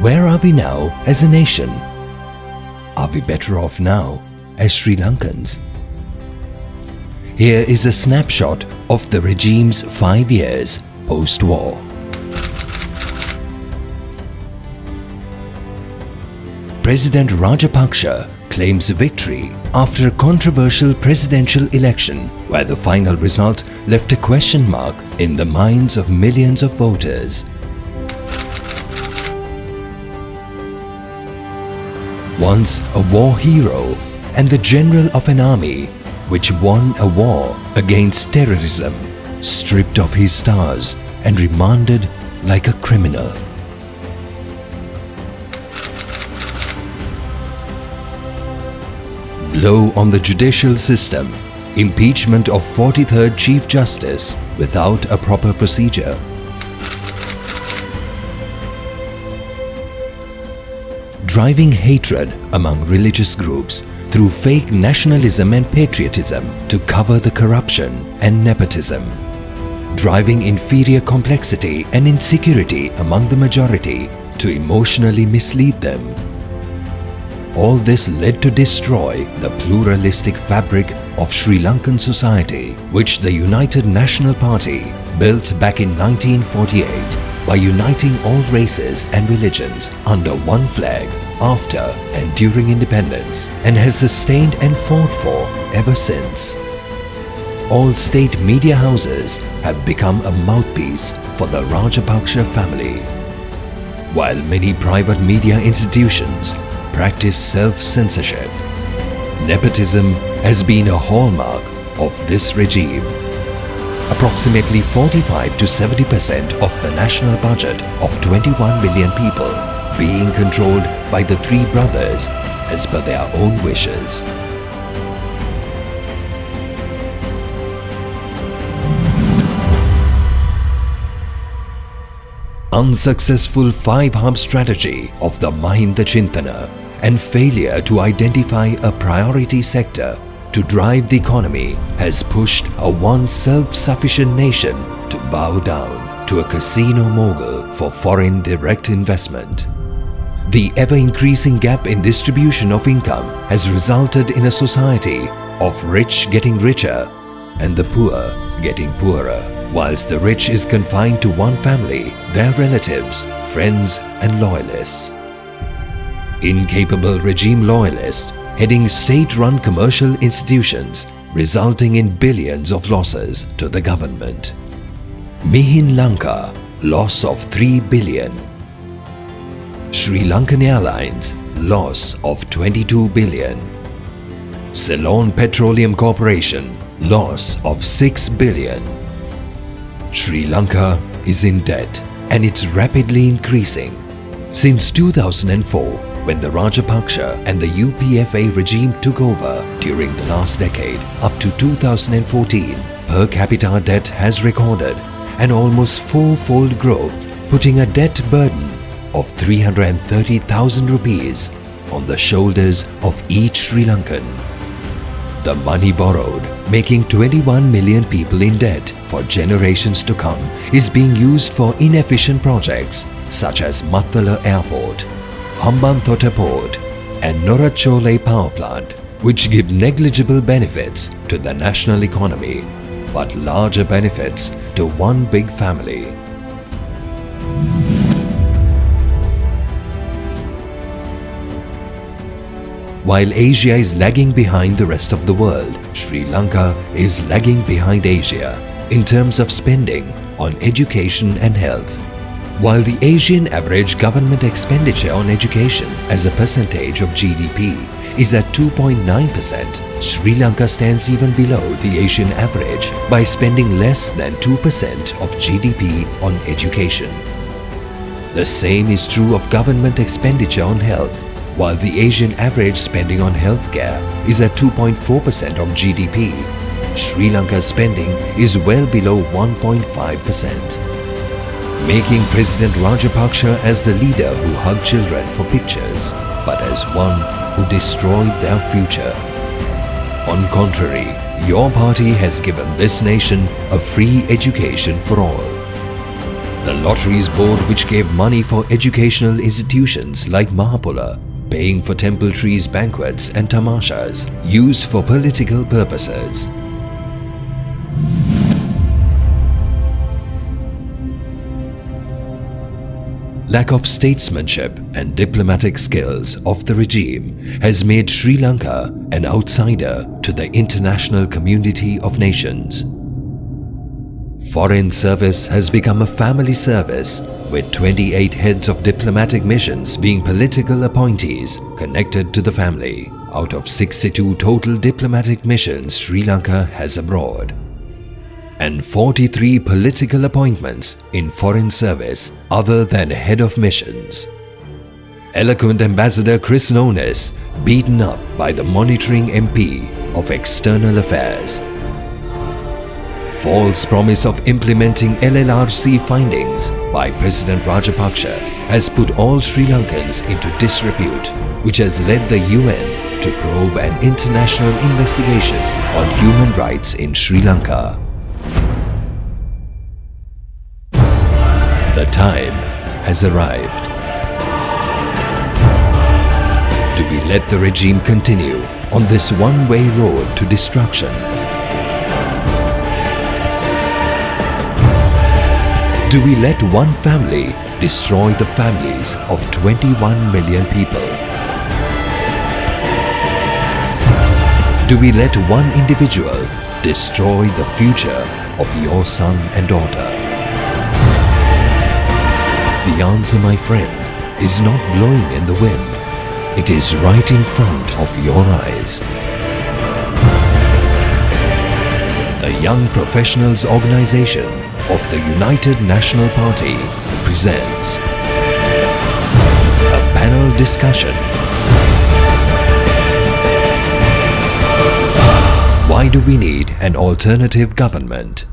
Where are we now as a nation? Are we better off now as Sri Lankans? Here is a snapshot of the regime's 5 years post-war. President Rajapaksa claims victory after a controversial presidential election where the final result left a question mark in the minds of millions of voters. Once a war hero and the general of an army which won a war against terrorism, stripped of his stars and remanded like a criminal. Blow on the judicial system, impeachment of 43rd Chief Justice without a proper procedure. Driving hatred among religious groups through fake nationalism and patriotism to cover the corruption and nepotism. Driving inferior complexity and insecurity among the majority to emotionally mislead them. All this led to destroy the pluralistic fabric of Sri Lankan society, which the United National Party built back in 1948 by uniting all races and religions under one flag after and during independence, and has sustained and fought for ever since. All state media houses have become a mouthpiece for the Rajapaksa family, while many private media institutions practice self-censorship. Nepotism has been a hallmark of this regime. Approximately 45 to 70% of the national budget of 21 million people being controlled by the three brothers as per their own wishes. Unsuccessful 5-hub strategy of the Mahinda Chintana and failure to identify a priority sector to drive the economy has pushed a once self-sufficient nation to bow down to a casino mogul for foreign direct investment. The ever-increasing gap in distribution of income has resulted in a society of rich getting richer and the poor getting poorer, whilst the rich is confined to one family, their relatives, friends and loyalists. Incapable regime loyalists heading state-run commercial institutions, resulting in billions of losses to the government. Mihin Lanka, loss of 3 billion. Sri Lankan Airlines, loss of 22 billion. Ceylon Petroleum Corporation, loss of 6 billion. Sri Lanka is in debt and it's rapidly increasing. Since 2004, when the Rajapaksa and the UPFA regime took over during the last decade, up to 2014, per capita debt has recorded an almost 4-fold growth, putting a debt burden of 330,000 rupees on the shoulders of each Sri Lankan. The money borrowed, making 21 million people in debt for generations to come, is being used for inefficient projects such as Mattala Airport, Hambantota Port and Norachole Power Plant, which give negligible benefits to the national economy but larger benefits to one big family. While Asia is lagging behind the rest of the world, Sri Lanka is lagging behind Asia in terms of spending on education and health. While the Asian average government expenditure on education as a percentage of GDP is at 2.9%, Sri Lanka stands even below the Asian average by spending less than 2% of GDP on education. The same is true of government expenditure on health. While the Asian average spending on healthcare is at 2.4% of GDP, Sri Lanka's spending is well below 1.5%. Making President Rajapaksa as the leader who hugged children for pictures, but as one who destroyed their future. On contrary, your party has given this nation a free education for all. The Lotteries Board, which gave money for educational institutions like Mahapula, paying for temple trees, banquets and tamashas used for political purposes. Lack of statesmanship and diplomatic skills of the regime has made Sri Lanka an outsider to the international community of nations. Foreign service has become a family service, with 28 heads of diplomatic missions being political appointees connected to the family, out of 62 total diplomatic missions Sri Lanka has abroad, and 43 political appointments in foreign service other than head of missions. Eloquent Ambassador Chris Nones beaten up by the monitoring MP of External Affairs. False promise of implementing LLRC findings by President Rajapaksa has put all Sri Lankans into disrepute, which has led the UN to probe an international investigation on human rights in Sri Lanka. The time has arrived. Do we let the regime continue on this one-way road to destruction? Do we let one family destroy the families of 21 million people? Do we let one individual destroy the future of your son and daughter? The answer, my friend, is not blowing in the wind. It is right in front of your eyes. The Young Professionals Organization of the United National Party presents a panel discussion. Why do we need an alternative government?